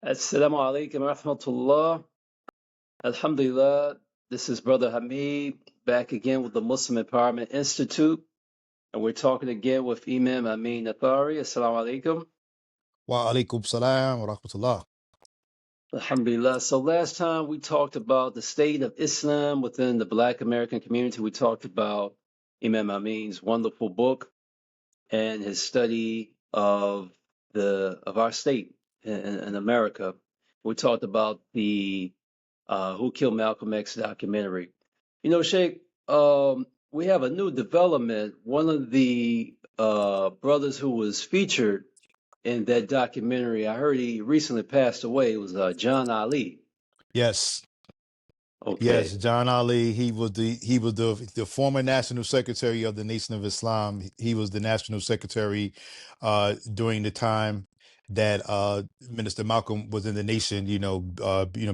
Assalamu alaikum wa rahmatullah. Alhamdulillah. This is Brother Hameed back again with the Muslim Empowerment Institute. And we're talking again with Imam Amin. Assalamu alaikum. Wa alaikum salam wa rahmatullah. Alhamdulillah. So last time we talked about the state of Islam within the Black American community. We talked about Imam Amin's wonderful book and his study of our state in America. We talked about the Who Killed Malcolm X documentary. You know, Sheikh, we have a new development. One of the brothers who was featured in that documentary, I heard he recently passed away. It was John Ali. Yes. Okay. Yes, John Ali. He was the former national secretary of the Nation of Islam. He was the national secretary during the time that Minister Malcolm was in the nation.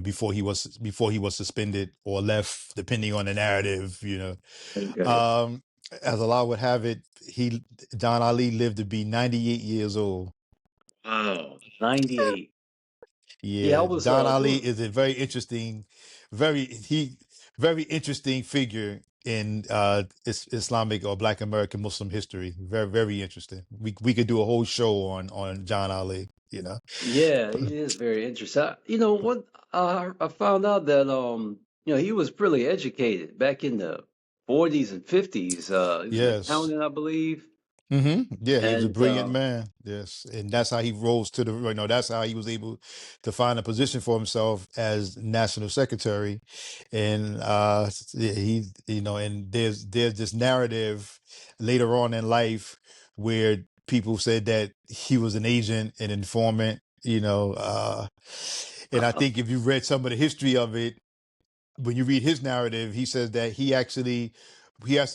Before he was suspended or left, depending on the narrative. Okay. As Allah would have it, John Ali lived to be 98 years old. Wow, 98. Yeah, I Yeah, was John Ali doing. is a very interesting, very interesting figure in Islamic or Black American Muslim history. Very, very interesting. We could do a whole show on John Ali. Yeah, it is very interesting. What I found out that he was really educated back in the 40s and 50s. He was an Yes. accountant, I believe. Yeah, he was a And brilliant man. Yes, and that's how he rose to the. That's how he was able to find a position for himself as national secretary, and yeah, and there's this narrative later on in life where people said that he was an agent, an informant. And I think if you read some of the history of it, when you read his narrative, he says that he actually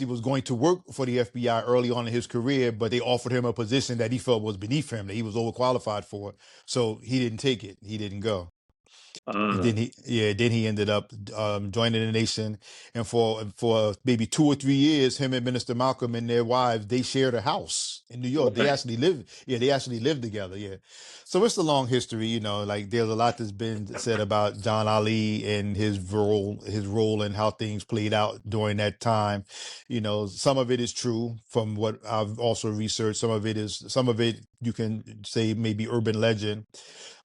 was going to work for the FBI early on in his career, but they offered him a position that he felt was beneath him, that he was overqualified for. So he didn't take it. He didn't go. Then he ended up joining the nation, and for maybe 2 or 3 years, him and Minister Malcolm and their wives, they shared a house in New York. They actually lived together. Yeah, so it's a long history. Like there's a lot that's been said about John Ali and his role and how things played out during that time. Some of it is true from what I've also researched. Some of it you can say maybe urban legend.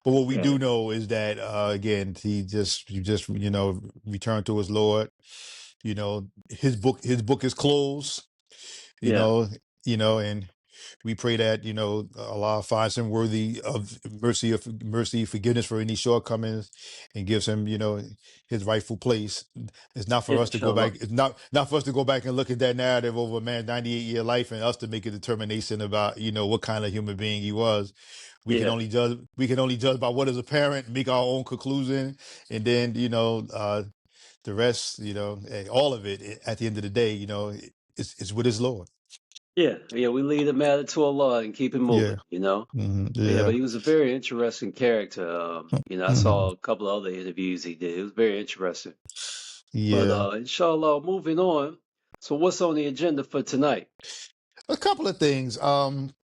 But what we do know is that again, he just returned to his Lord. His book is closed. yeah, And we pray that Allah finds him worthy of mercy, forgiveness for any shortcomings, and gives him his rightful place. It's not for us to go inshallah. back. It's not for us to go back and look at that narrative over a man's 98-year life and us to make a determination about what kind of human being he was. We can Yeah, only judge. We can only judge by what is apparent, make our own conclusion, and then the rest. All of it at the end of the day, it's with his Lord. yeah. We leave the matter to Allah and keep it Yeah. moving. Yeah, but Yeah. he was a very interesting character. I Mhm. saw a couple of other interviews he did. It was very interesting. But Yeah. inshallah, moving on. So what's on the agenda for tonight? A couple of things.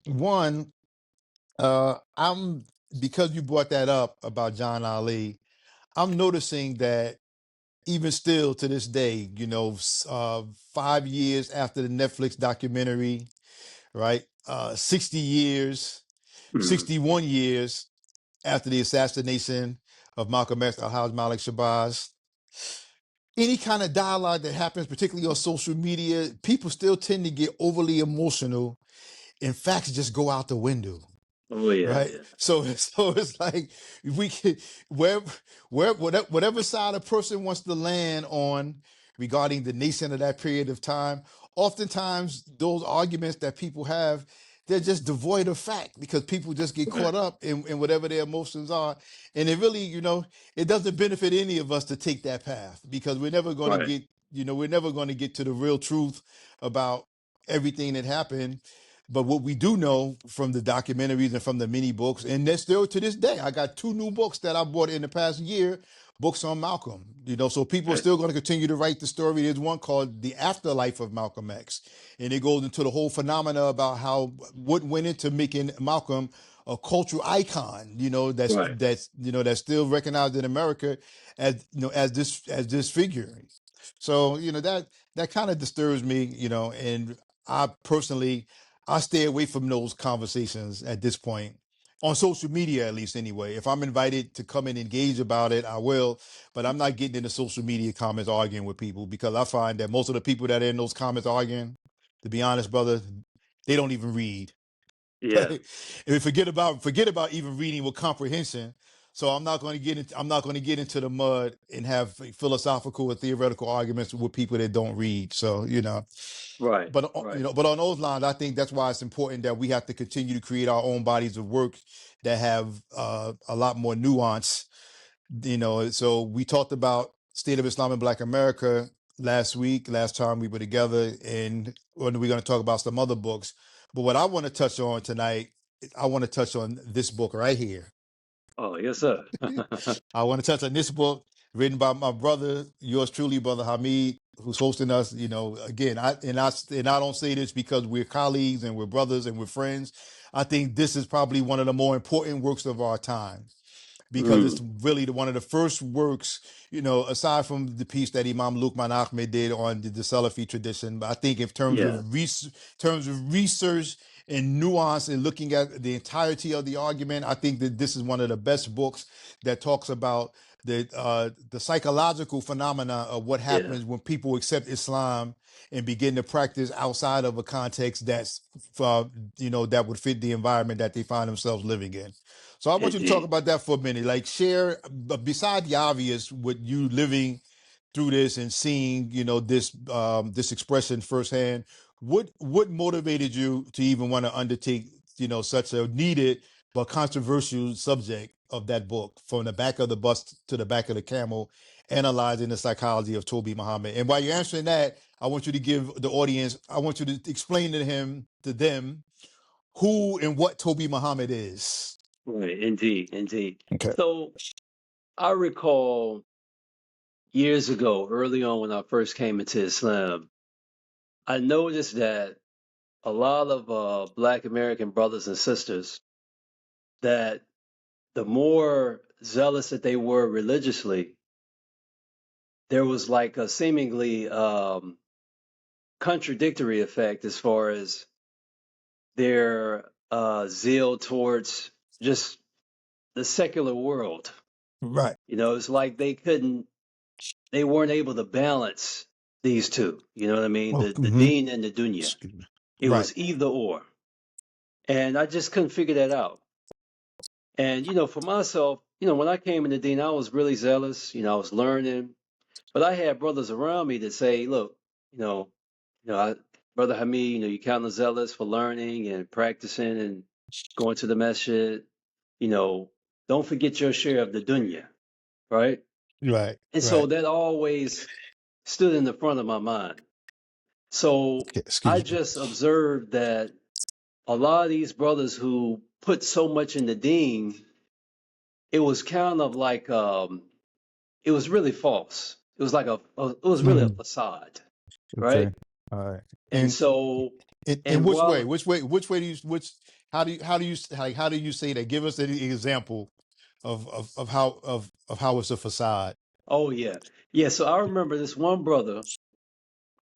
One, I'm because you brought that up about John Ali, I'm noticing that even still to this day, 5 years after the Netflix documentary, right? 60 years, Hmm. 61 years after the assassination of Malcolm X, Alhaj Malik Shabazz, any kind of dialogue that happens, particularly on social media, people still tend to get overly emotional and facts just go out the window. Oh yeah, Right. yeah. So it's like we can whatever side a person wants to land on regarding the nation of that period of time, oftentimes those arguments that people have, they're just devoid of fact because people just get Right, caught up in whatever their emotions are. And it really, it doesn't benefit any of us to take that path because right, we're never going to get to the real truth about everything that happened. But what we do know from the documentaries and from the mini books, and that's still to this day, I got 2 new books that I bought in the past year, books on Malcolm. So people are right. still going to continue to write the story. There's one called The Afterlife of Malcolm X, and it goes into the whole phenomena about what went into making Malcolm a cultural icon, that's Right. that's still recognized in America as as this figure. So that kind of disturbs me, and I personally I stay away from those conversations at this point on social media, at least anyway. If I'm invited to come and engage about it, I will, but I'm not getting into social media comments arguing with people because I find that most of the people that are in those comments arguing, to be honest, brother, they don't even read. Yeah. And forget about even reading with comprehension. So I'm not going to get into the mud and have philosophical or theoretical arguments with people that don't read. So Right. but Right. but on those lines, I think that's why it's important that we have to continue to create our own bodies of work that have a lot more nuance. So we talked about State of Islam in Black America last time we were together, and we're going to talk about some other books. But what I want to touch on tonight, I want to touch on this book right here. Oh, yes, sir. I want to touch on this book written by my brother, yours truly, brother Hameed, who's hosting us. Again, I don't say this because we're colleagues and we're brothers and we're friends. I think this is probably one of the more important works of our time because it's Mm. really one of the first works, aside from the piece that Imam Luqman Ahmed did on the Salafi tradition. But I think in terms Yeah. of research and nuance and looking at the entirety of the argument, I think that this is one of the best books that talks about the psychological phenomena of what Yeah. happens when people accept Islam and begin to practice outside of a context that would fit the environment that they find themselves living in. So I want you to talk Indeed. about that for a minute. Like share, beside the obvious, with you living through this and seeing, this expression firsthand. What motivated you to even want to undertake, such a needed but controversial subject of that book, from the back of the bus to the back of the camel, analyzing the psychology of Toby Muhammad? And while you're answering that, I want you to give the audience, I want you to explain to them, who and what Toby Muhammad is. Right. Indeed. Indeed. Okay. So I recall years ago, early on when I first came into Islam, I noticed that a lot of Black American brothers and sisters, that the more zealous that they were religiously, there was like a seemingly contradictory effect as far as their zeal towards just the secular world. Right. It's like they weren't able to balance these two. You know what I mean? Oh, The deen and the dunya. excuse me. It Right. was either or. And I just couldn't figure that out. And, for myself, when I came into deen, I was really zealous. I was learning. But I had brothers around me that say, look, you know, Brother Hameed, you kind of zealous for learning and practicing and going to the masjid. You know, don't forget your share of the dunya, right? Right. And so Right. that always stood in the front of my mind. So Okay, I excuse me. just observed that a lot of these brothers who put so much in the deen, it was kind of like it was really false. It was like it was really a Mhm. facade, right? Okay. All right. And And so, in and which way? while, Which way do you which how do you say that? Give us an example of how it's a facade. oh yeah, yeah. So I remember this one brother.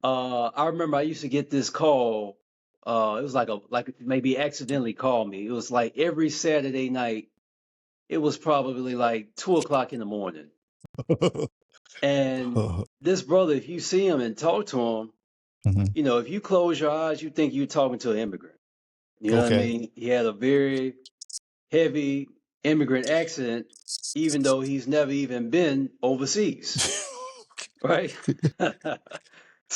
I remember I used to get this call. It was like maybe accidentally called me. It was like every Saturday night. It was probably like 2 o'clock in the morning. And this brother, if you see him and talk to him, Mhm. if you close your eyes, you think you're talking to an immigrant. You know what I Okay. mean? He had a very heavy immigrant accent, even though he's never even been overseas, right?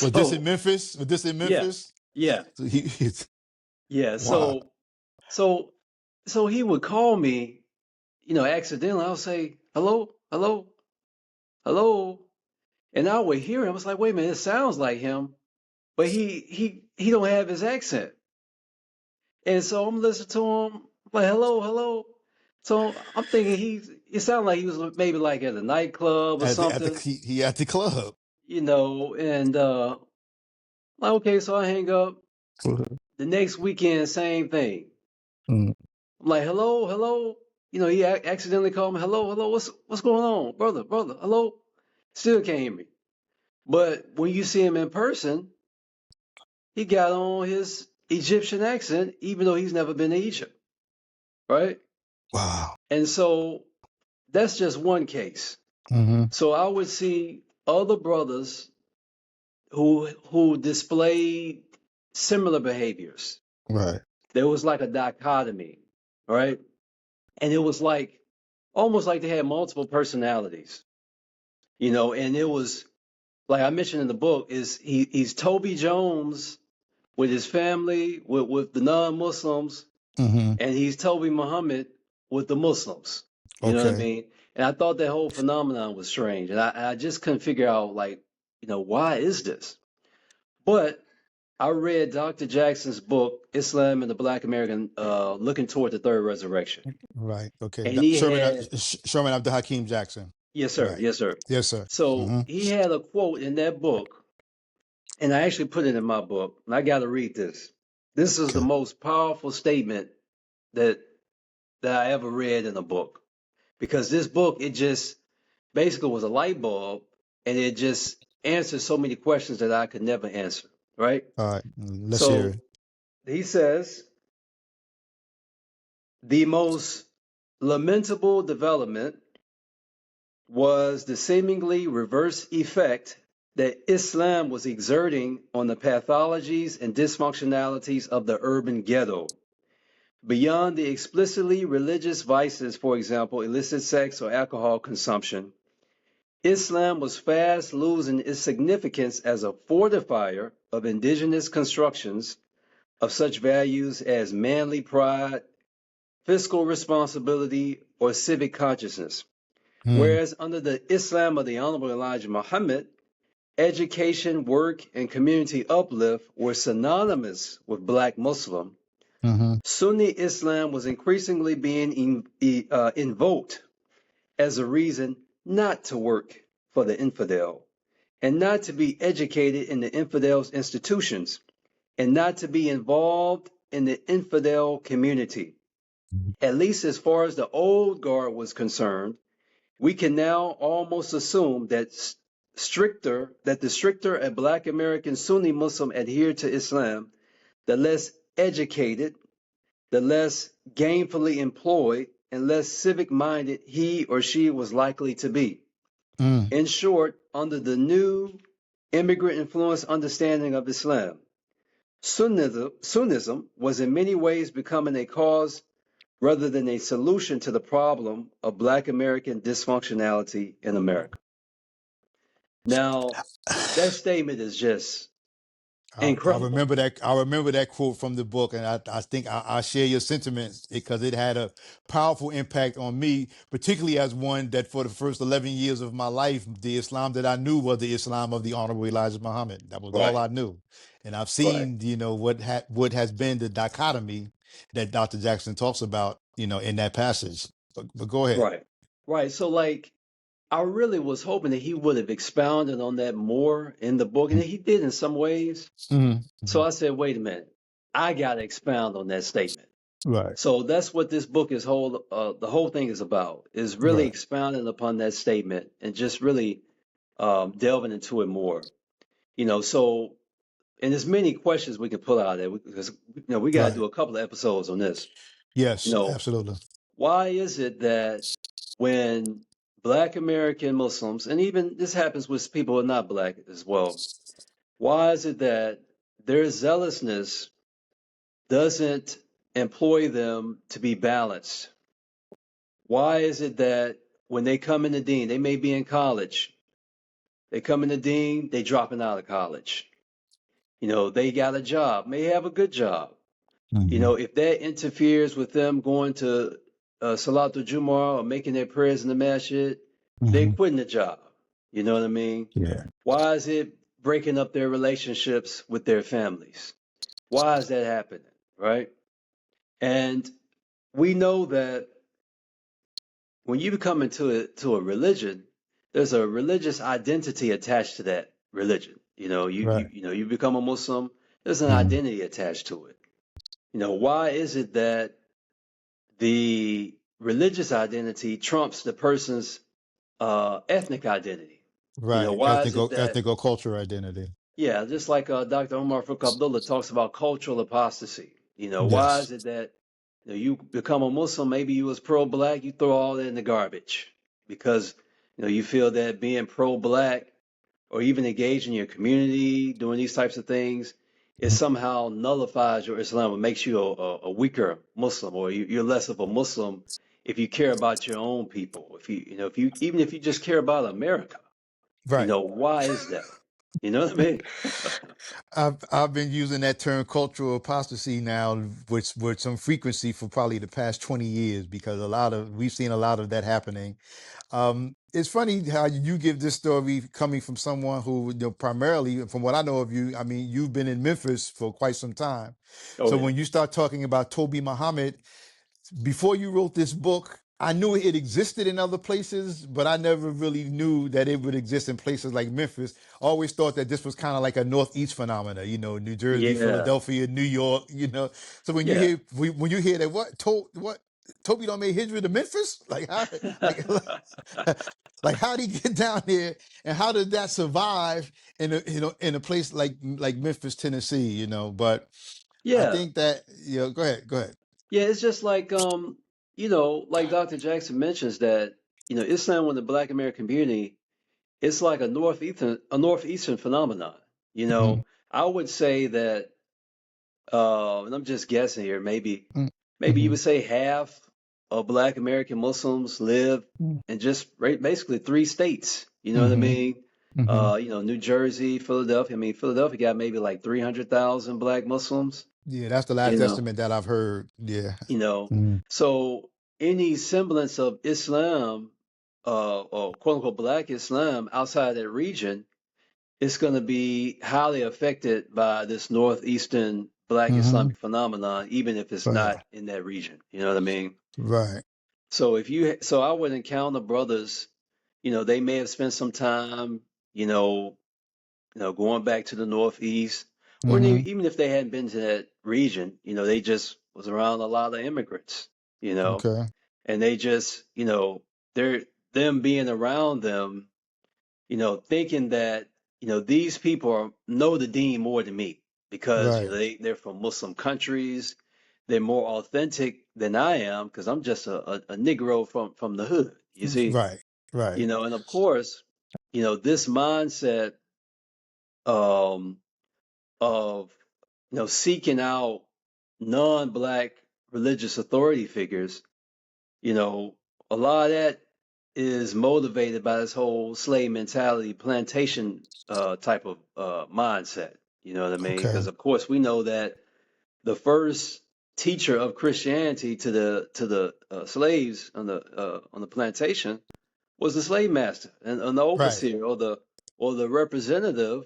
Was this in So, Memphis? Was this in yeah, Memphis? yeah, So yeah. wow. So, so he would call me, accidentally. I'll say, hello, hello, hello. And I would hear him. I was like, wait a minute, it sounds like him, but he don't have his accent. And so I'm listening to him, like, hello, hello. So I'm thinking it sounded like he was maybe like at a nightclub or something, He at the club. and like, okay, so I hang up. Mhm. The next weekend, same thing. I'm like, hello, hello. You know, he accidentally called me, hello, hello. What's going on, brother, brother, hello? Still can't hear me. But when you see him in person, he got on his Egyptian accent, even though he's never been to Egypt, right? Wow. And so that's just one case. Mm-hmm. So I would see other brothers who displayed similar behaviors. Right. There was like a dichotomy, right? And it was like almost like they had multiple personalities, you know, and it was like I mentioned in the book, he's Toby Jones with his family, with the non-Muslims, Mm-hmm. and he's Toby Muhammad with the Muslims. You know what I Okay. mean? And I thought that whole phenomenon was strange, and I just couldn't figure out, like, you know, why is this? But I read Dr. Jackson's book, Islam and the Black American, Looking Toward the Third Resurrection, Right. Okay. and he Sherman had, Sherman Abdul Hakim Jackson. yes sir, Right. yes sir. Yes, sir. So Mm-hmm. he had a quote in that book, and I actually put it in my book, and I got to read this. This is the Okay. most powerful statement that I ever read in a book, because this book, it just basically was a light bulb, and it just answered so many questions that I could never answer, right? All right. Let's hear So it. he says, the most lamentable development was the seemingly reverse effect that Islam was exerting on the pathologies and dysfunctionalities of the urban ghetto. Beyond the explicitly religious vices, for example, illicit sex or alcohol consumption, Islam was fast losing its significance as a fortifier of indigenous constructions of such values as manly pride, fiscal responsibility, or civic consciousness. Mm, Whereas under the Islam of the Honorable Elijah Muhammad, education, work, and community uplift were synonymous with Black Muslim, mm-hmm. Sunni Islam was increasingly being invoked as a reason not to work for the infidel, and not to be educated in the infidel's institutions, and not to be involved in the infidel community. At least as far as the old guard was concerned, we can now almost assume that the stricter a Black American Sunni Muslim adhered to Islam, the less educated, the less gainfully employed, and less civic minded he or she was likely to be. Mm, In short, under the new immigrant influenced understanding of Islam, Sunnism was in many ways becoming a cause rather than a solution to the problem of Black American dysfunctionality in America. Now, that statement is just I incredible. remember that. I remember that quote from the book, and I think I share your sentiments because it had a powerful impact on me, particularly as one that for the first 11 years of my life, the Islam that I knew was the Islam of the Honorable Elijah Muhammad. That was all Right, I knew, and I've right, seen, what has been the dichotomy that Dr. Jackson talks about, in that passage. But go ahead. right, right. So, like, I really was hoping that he would have expounded on that more in the book, and he did in some ways. So Mm-hmm. I said, wait a minute, I got to expound on that statement. Right. So that's what this book is the whole thing is about, is really Right. expounding upon that statement and just really delving into it more. So and there's many questions we could pull out of it, because we got to Right. do a couple of episodes on this. You Yes. know, Absolutely. why is it that when Black American Muslims, and even this happens with people who are not Black as well, why is it that their zealousness doesn't employ them to be balanced? Why is it that when they come in the dean, they may be in college, they come in the dean, they dropping out of college. They got a job, may have a good job. Mm-hmm. If that interferes with them going to Salatul Jumu'ah or making their prayers in the masjid, they Mm-hmm. quitting the job. You know what I mean? Yeah. Why is it breaking up their relationships with their families? Why is that happening? Right? And we know that when you become to a religion, there's a religious identity attached to that religion. Right. You become a Muslim, there's an Mm-hmm. identity attached to it. Why is it that the religious identity trumps the person's ethnic identity. Right. Why is it that, Ethnic or culture identity. yeah, just like Dr. Omar Farooq Abdullah talks about cultural apostasy. Why Yes. is it that you become a Muslim, maybe you was pro-black, you throw all that in the garbage because you feel that being pro-black or even engaged in your community, doing these types of things, it Mhm. somehow nullifies your Islam. It makes you a weaker Muslim, or you're less of a Muslim if you care about your own people. Even if you just care about America, Right. why is that? You know what I mean? I've been using that term cultural apostasy now with some frequency for probably the past 20 years because we've seen a lot of that happening. It's funny how you give this story coming from someone who, primarily, from what I know of you, I mean, you've been in Memphis for quite some time. Oh So yeah, when you start talking about Toby Muhammad, before you wrote this book, I knew it existed in other places, but I never really knew that it would exist in places like Memphis. I always thought that this was kind of like a Northeast phenomena, New Jersey, yeah, Philadelphia, New York, So yeah. when you hear that, what Toby don't make hijra to Memphis? Like like how did he get down there, and how did that survive in a place like Memphis, Tennessee? But I Yeah, think that go ahead. yeah. It's just like like Dr. Jackson mentions that Islam in the Black American community, it's like a northeastern phenomenon. You Hmm. know, I would say that, and I'm just guessing here, maybe you Hmm. would say half of Black American Muslims live in just basically three states. You know what I Hmm. mean? Hmm. New Jersey, Philadelphia. I mean, Philadelphia got maybe like 300,000 Black Muslims. Yeah, that's the You last know, estimate that I've heard. Yeah. you know. Mm. So any semblance of Islam, or quote unquote Black Islam outside that region, it's going to be highly affected by this northeastern Black Hmm. Islamic phenomenon, even if it's Right. not in that region. You know what I mean? Right. So I would encounter brothers, they may have spent some time, you know, going back to the Northeast, or Hmm. even if they hadn't been to that region, they just was around a lot of immigrants, you know, Okay. and they just, they're them being around them, thinking that, these people know the deen more than me because, Right. they're from Muslim countries. They're more authentic than I am because I'm just a Negro from the hood, you see, Right. Right. and of course, this mindset, um, of, seeking out non-black religious authority figures, you know, a lot of that is motivated by this whole slave mentality, plantation type of mindset. You know what I mean? Okay. Because of course we know that the first teacher of Christianity to the slaves on the plantation was the slave master and the Right. overseer or the representative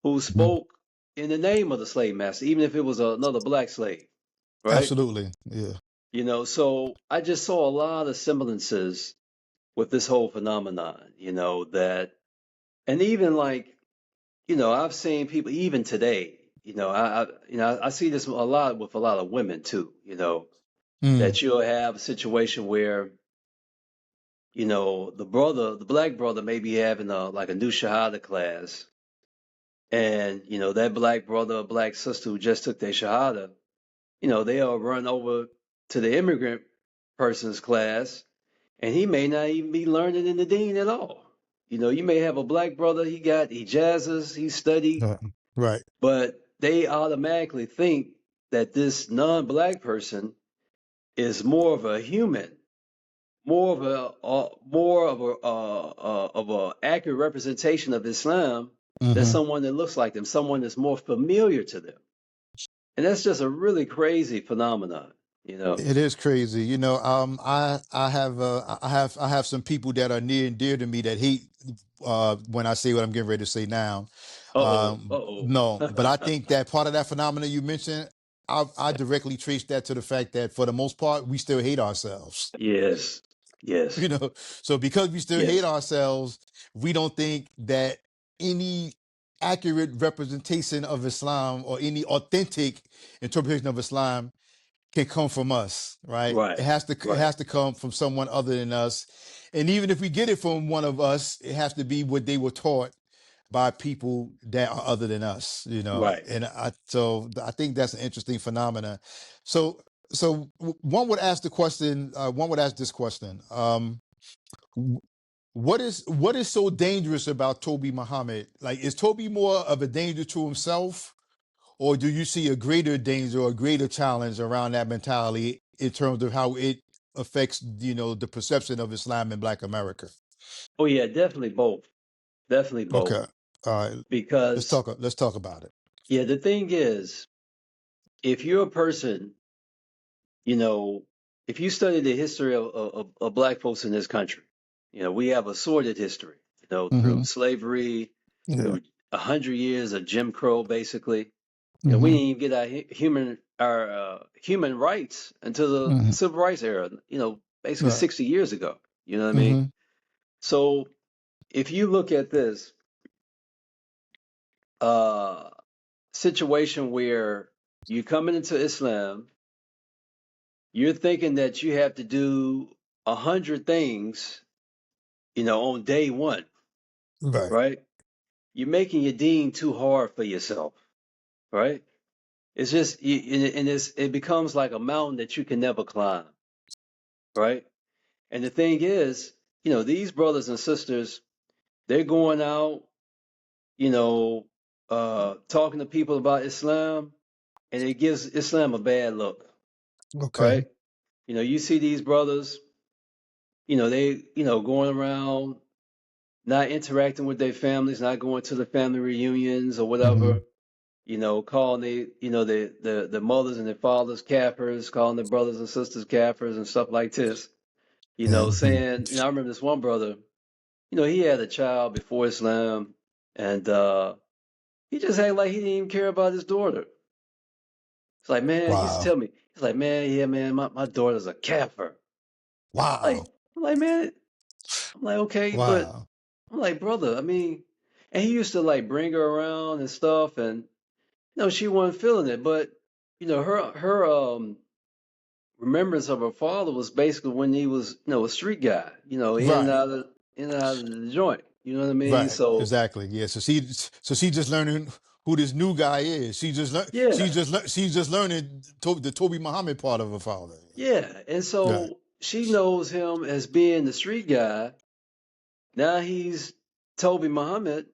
who Mhm. spoke in the name of the slave master, even if it was another black slave, right? Absolutely. Yeah. So I just saw a lot of semblances with this whole phenomenon, that, and even like, I've seen people even today, I see this a lot with a lot of women too, Mm. that you'll have a situation where, the black brother may be having like a new Shahada class, and, that black brother or black sister who just took their Shahada, they'll run over to the immigrant person's class, and he may not even be learning in the deen at all. You may have a black brother, he got ijazas, he studied, Right. but they automatically think that this non-black person is more of a human, more of a accurate representation of Islam than Hmm. someone that looks like them, someone that's more familiar to them. And that's just a really crazy phenomenon, you know. It is crazy. I have some people that are near and dear to me that hate when I say what I'm getting ready to say now. Uh-oh, uh-oh. No, but I think that part of that phenomena you mentioned, I directly trace that to the fact that for the most part, we still hate ourselves. Yes, you yes, know, so because we still hate yes. ourselves, we don't think that any accurate representation of Islam or any authentic interpretation of Islam can come from us, right? Right. It Right. has to come from someone other than us. And even if we get it from one of us, it has to be what they were taught by people that are other than us, you know. Right. And I think that's an interesting phenomenon. So one would ask the question, one would ask this question. What is so dangerous about Toby Muhammad? Like, is Toby more of a danger to himself, or do you see a greater danger or a greater challenge around that mentality in terms of how it affects, you know, the perception of Islam in Black America? Oh yeah, definitely both. Definitely both. Okay, all right. Because Let's talk about it. yeah, the thing is, if you're a person, you know, if you study the history of black folks in this country, you know, we have a sordid history, you know, through Mm-hmm. slavery, Yeah. through 100 years of Jim Crow, basically. You know, we Mm-hmm. didn't even get our human rights until the Mm-hmm. civil rights era, you know, basically Right. 60 years ago. You know what I mean? Mm-hmm. So if you look at this uh, situation where you're coming into Islam, you're thinking that you have to do 100 things, you know, on day one, Right. right? You're making your deen too hard for yourself, right? It's just, it becomes like a mountain that you can never climb, right? And the thing is, you know, these brothers and sisters, they're going out, you know, talking to people about Islam, and it gives Islam a bad look, Okay. right? You know, you see these brothers, you know, they, you know, going around not interacting with their families, not going to the family reunions or Mm-hmm. whatever, you know, calling the mothers and their fathers kafirs, calling their brothers and sisters kafirs and stuff like this, you know, Mm-hmm. saying, you know, I remember this one brother, you know, he had a child before Islam, and he just acted like he didn't even care about his daughter. It's like, man, he used to Wow. tell me, he's like, man, yeah, man, my daughter's a kafir. Wow. I'm like, man, I'm like, okay, but Wow. I'm like, brother, I mean, and he used to like bring her around and stuff, and you know, she wasn't feeling it, but you know, her remembrance of her father was basically when he was, you know, a street guy, you know, Right. in and out of the joint. You know what I mean? Right. So Exactly. Yeah. So she just learning who this new guy is. yeah, She's just learning the Toby Muhammad part of her father. yeah. And Right. so she knows him as being the street guy. Now he's Toby Muhammad,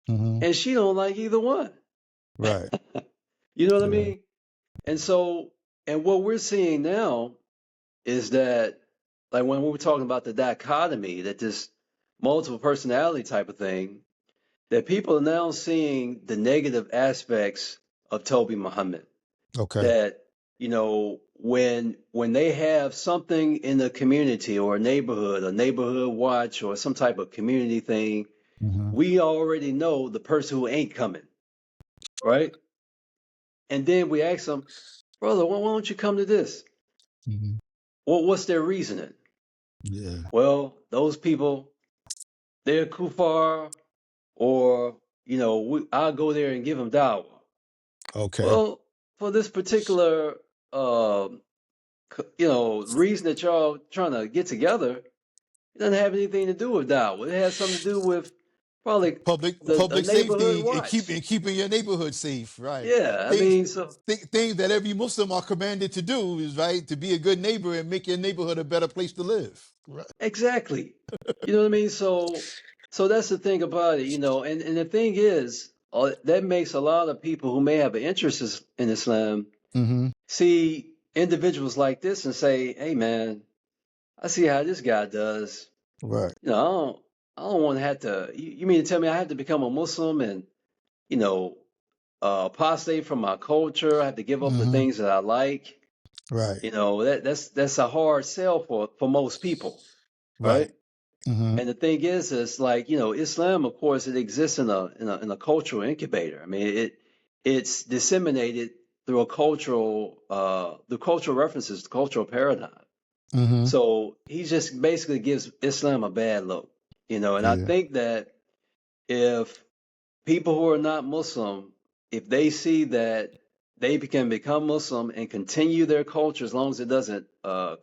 Mm-hmm. and she don't like either one. Right. You know what I Right. mean? And so, and what we're seeing now is that, like when we were talking about the dichotomy, that this multiple personality type of thing, that people are now seeing the negative aspects of Toby Muhammad. Okay. That, you know, when they have something in the community or a neighborhood watch or some type of community thing, Mm-hmm. we already know the person who ain't coming, right? And then we ask them, brother, why don't you come to this? Mm-hmm. Well, what's their reasoning? Yeah. Well, those people, they're kufar, or, you know, I'll go there and give them dawah. Okay. Well, for this particular, you know, reason that y'all trying to get together, it doesn't have anything to do with dawah. It has something to do with probably the Public neighborhood safety watch. and keeping your neighborhood safe. Right. Yeah, I Things mean, so things that every Muslim are commanded to do is right to be a good neighbor and make your neighborhood a better place to live. Right. exactly. You know what I mean? So that's the thing about it, you know. And the thing is, that makes a lot of people who may have an interest in Islam Mm-hmm. see individuals like this and say, "Hey, man, I see how this guy does. Right. You know, I don't want to have to. You mean to tell me I have to become a Muslim and, you know, apostate from my culture? I have to give up the Mm-hmm. things that I like. Right. You know, that's a hard sell for most people, Right. right? Mm-hmm. And the thing is like, you know, Islam, of course, it exists in a cultural incubator. I mean, it's disseminated through the cultural references, the cultural paradigm. Mm-hmm. So he just basically gives Islam a bad look, you know. And I Yeah. think that if people who are not Muslim, if they see that they can become Muslim and continue their culture as long as it doesn't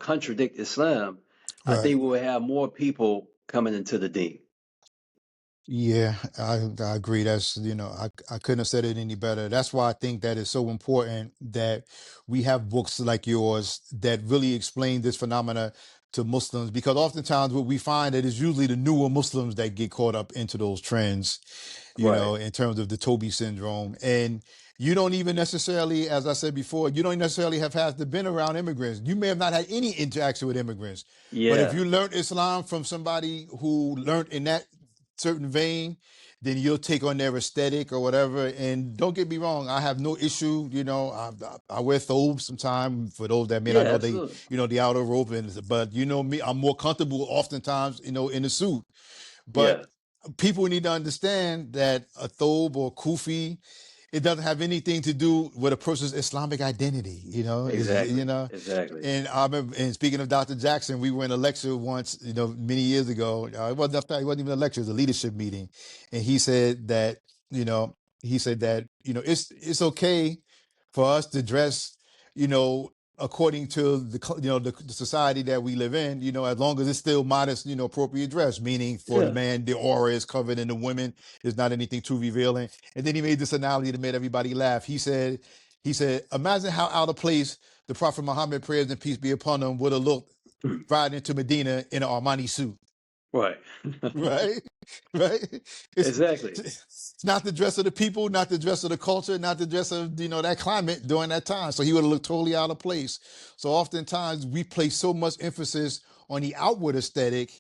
contradict Islam, I Right. think we will have more people coming into the deen. Yeah, I agree. That's, I couldn't have said it any better. That's why I think that it's so important that we have books like yours that really explain this phenomena to Muslims, because oftentimes what we find that is usually the newer Muslims that get caught up into those trends, Right. in terms of the Toby syndrome. And you don't even necessarily, as I said before, you don't necessarily have had to been around immigrants. You may have not had any interaction with immigrants, but if Yeah. you learned Islam from somebody who learned in that certain vein, then you'll take on their aesthetic or whatever. And don't get me wrong, I have no issue. I wear thobes sometimes for those that may Yeah. not know they, Absolutely. the outer rope, but me, I'm more comfortable oftentimes, in a suit. But Yeah. people need to understand that a thobe or kufi, it doesn't have anything to do with a person's Islamic identity. Exactly. Exactly. And I remember, and speaking of Dr. Jackson, we were in a lecture once, many years ago. It wasn't even a lecture; it was a leadership meeting, and you know, he said that, it's okay for us to dress, you know, according to the society that we live in, as long as it's still modest, appropriate dress, meaning for the Yeah. man, the aura is covered and the women is not anything too revealing. And then he made this analogy that made everybody laugh. He said, imagine how out of place the Prophet Muhammad, prayers and peace be upon him, would have looked riding into Medina in an Armani suit. Right. Right? Right? Exactly. It's not the dress of the people, not the dress of the culture, not the dress of, that climate during that time. So he would have looked totally out of place. So oftentimes we place so much emphasis on the outward aesthetic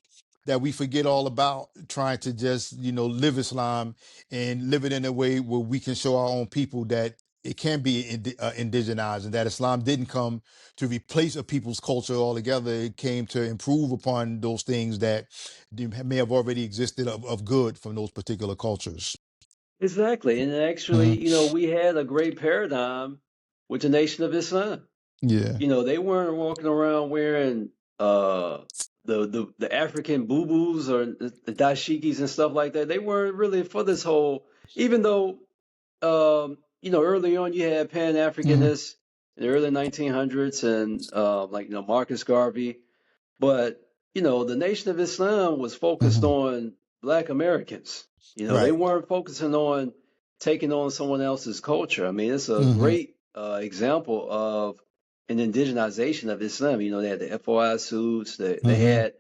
that we forget all about trying to just, live Islam and live it in a way where we can show our own people that it can be indigenized, and that Islam didn't come to replace a people's culture altogether. It came to improve upon those things that may have already existed of good from those particular cultures. Exactly. And Mhm. actually, we had a great paradigm with the Nation of Islam. Yeah. They weren't walking around wearing the African boo-boos or the dashikis and stuff like that. They weren't really for this whole, even though early on you had Hmm. Pan-Africanists in the early 1900s and like Marcus Garvey, but the Nation of Islam was focused Hmm. on Black Americans. They Right. weren't focusing on taking on someone else's culture. I mean, it's a Hmm. great example of an indigenization of Islam. They had the FOI suits. They Hmm. had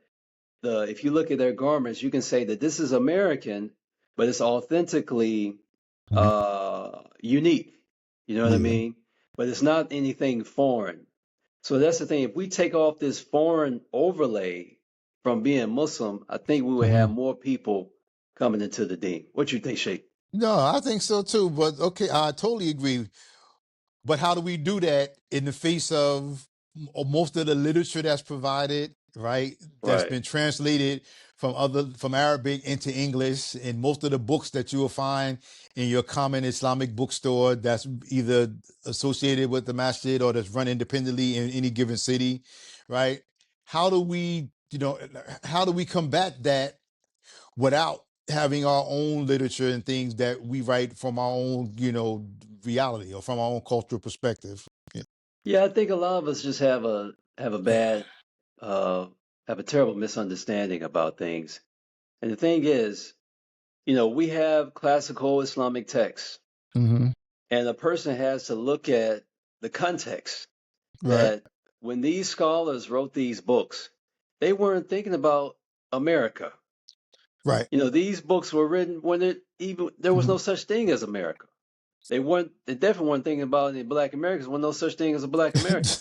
if you look at their garments, you can say that this is American, but it's authentically Hmm. unique. You know what I Yeah. mean? But it's not anything foreign. So that's the thing. If we take off this foreign overlay from being Muslim, I think we would have Hmm. more people coming into the deen. What you think, Sheikh? No, I think so too. But okay, I totally agree. But how do we do that in the face of most of the literature that's provided, right? That's Right. been translated from Arabic into English, and most of the books that you will find in your common Islamic bookstore that's either associated with the masjid or that's run independently in any given city, right? How do we, how do we combat that without having our own literature and things that we write from our own, reality or from our own cultural perspective? Yeah. Yeah, I think a lot of us just have a bad uh have a terrible misunderstanding about things. And the thing is, we have classical Islamic texts, Hmm. and a person has to look at the context Right. that when these scholars wrote these books, they weren't thinking about America. Right. These books were written when there was Hmm. no such thing as America. They definitely weren't thinking about any Black Americans when no such thing as a Black American.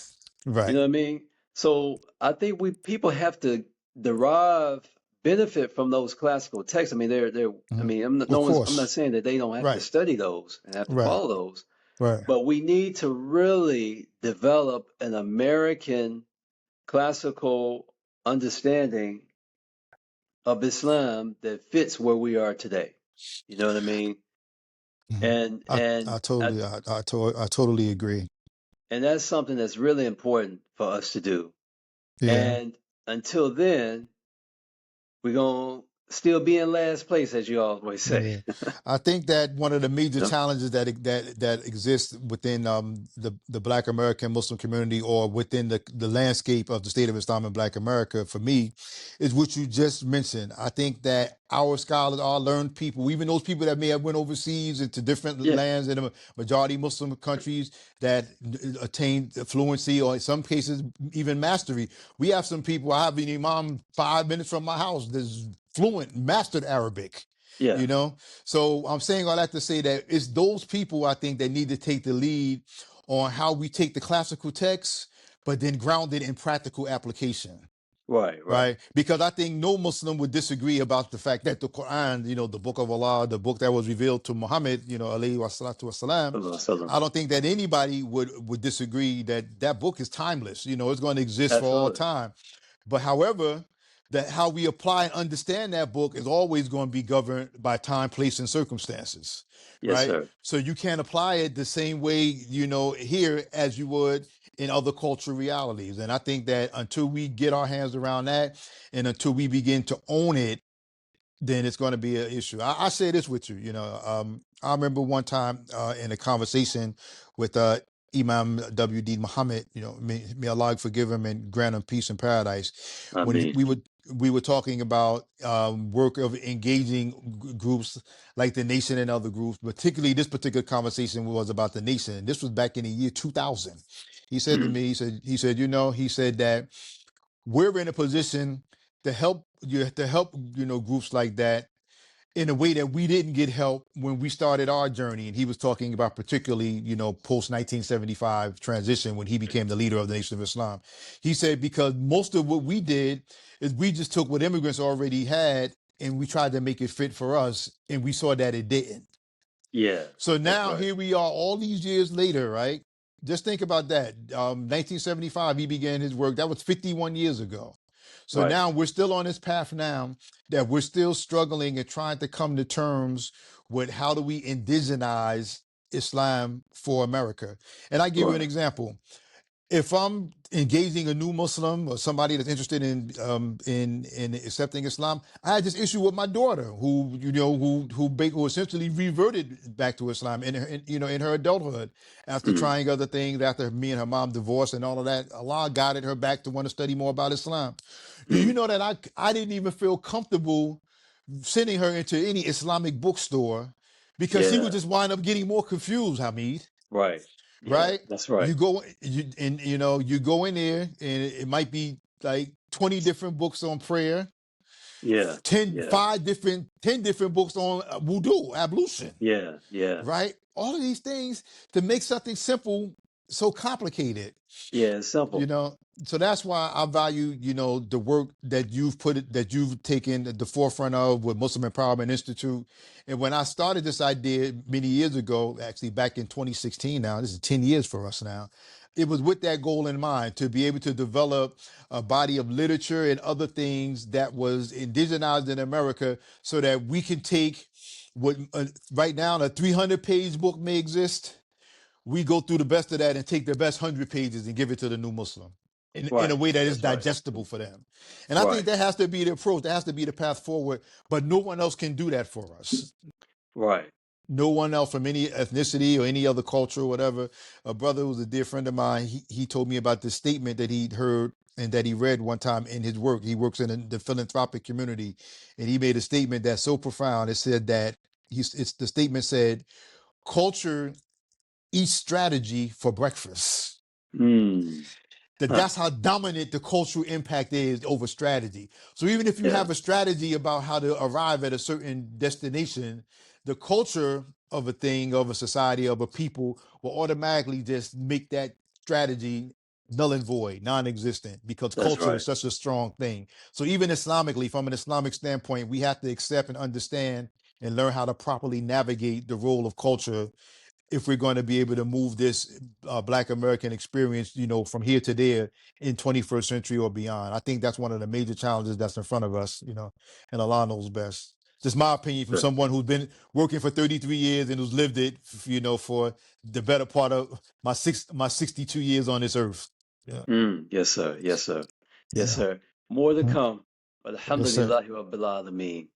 You Right. know what I mean? So I think we people have to derive benefit from those classical texts. I mean, they're. I Hmm. mean, Of I'm not course. saying that they don't have to Right. study those and have to Right. follow those, Right. but we need to really develop an American classical understanding of Islam that fits where we are today. You know what I mean? Mhm. And I, and I I, totally, I totally agree. and that's something that's really important for us to do. Yeah. And until then, we're gonna still be in last place, as you always say. Yeah, I think that one of the major Yep. challenges that exists within the Black American Muslim community, or within the landscape of the state of Islam in Black America, for me, is what you just mentioned. I think that our scholars, our learned people, even those people that may have went overseas into different Yeah. lands in the majority Muslim countries that attained fluency, or in some cases even mastery. We have some people. I have an imam 5 minutes from my house that's fluent, mastered Arabic. Yeah. You know, so I'm saying all that to say that it's those people, I think, that need to take the lead on how we take the classical text, but then ground it in practical application. Right. Right. Right, because I think no Muslim would disagree about the fact that the Quran, the book of Allah, the book that was revealed to Muhammad, alayhi wassalatu wassalam, Sallallahu. I don't think that anybody would disagree that that book is timeless. It's going to exist for all Absolutely. time. But however, that how we apply and understand that book is always going to be governed by time, place, and circumstances, Yes, right? sir. So you can't apply it the same way, here as you would in other cultural realities. And I think that until we get our hands around that, and until we begin to own it, then it's going to be an issue. I say this with you, I remember one time in a conversation with Imam W.D. Muhammad, may Allah forgive him and grant him peace and paradise. When Amin. we were talking about work of engaging groups like the Nation and other groups, particularly this particular conversation was about the Nation. This was back in the year 2000. He said to Mm. me, he said that we're in a position to help groups like that in a way that we didn't get help when we started our journey. And he was talking about particularly, post 1975 transition, when he became the leader of the Nation of Islam. He said, because most of what we did is we just took what immigrants already had and we tried to make it fit for us, and we saw that it didn't. Yeah. So That's now right. here we are all these years later, right? Just think about that. 1975, he began his work. That was 51 years ago. So Right. now we're still on this path now, that we're still struggling and trying to come to terms with how do we indigenize Islam for America. And I give you an Right. example. If I'm engaging a new Muslim or somebody that's interested in accepting Islam, I had this issue with my daughter, who essentially reverted back to Islam in her adulthood, after Mm. trying other things, after me and her mom divorced and all of that. Allah guided her back to want to study more about Islam. Do you Mm. know that I didn't even feel comfortable sending her into any Islamic bookstore, because she would Yeah. just wind up getting more confused, Hameed, Right. Yeah. right? That's You right. go you go in there, and it might be like 20 different books on prayer, Yeah. 10 Yeah. 5 different 10 different books on wudu, ablution, Yeah. Yeah. right? All of these things to make something simple so complicated. Yeah. It's you simple. know so that's why I value the work that you've taken at the forefront of with Muslim Empowerment Institute. And when I started this idea many years ago, actually back in 2016, now this is 10 years for us now, it was with that goal in mind, to be able to develop a body of literature and other things that was indigenized in America, so that we can take what right now a 300-page book may exist. We go through the best of that and take the best 100 pages and give it to the new Muslim in a Right. way that is That's right. digestible for them. And I think Right. that has to be the approach. That has to be the path forward. But no one else can do that for us. Right. No one else from any ethnicity or any other culture or whatever. A brother who was a dear friend of mine, he told me about this statement that he'd heard and that he read one time in his work. He works in the philanthropic community, and he made a statement that's so profound. It said that the statement said, culture eats strategy for breakfast. Mm. Huh. That's how dominant the cultural impact is over strategy. So even if you Yeah. have a strategy about how to arrive at a certain destination, the culture of a thing, of a society, of a people will automatically just make that strategy null and void, non-existent, because That's culture right. is such a strong thing. So even Islamically, from an Islamic standpoint, we have to accept and understand and learn how to properly navigate the role of culture, if we're going to be able to move this Black American experience, from here to there in 21st century or beyond. I think that's one of the major challenges that's in front of us, and Allah knows best. Just my opinion from Sure. someone who's been working for 33 years and who's lived it, for the better part of my 62 years on this earth. Yeah. Mm. Yes, sir. Yes, sir. Yes, Yeah. sir. More to Mm. come. Yes, sir. Alhamdulillah Rabbil Alameen.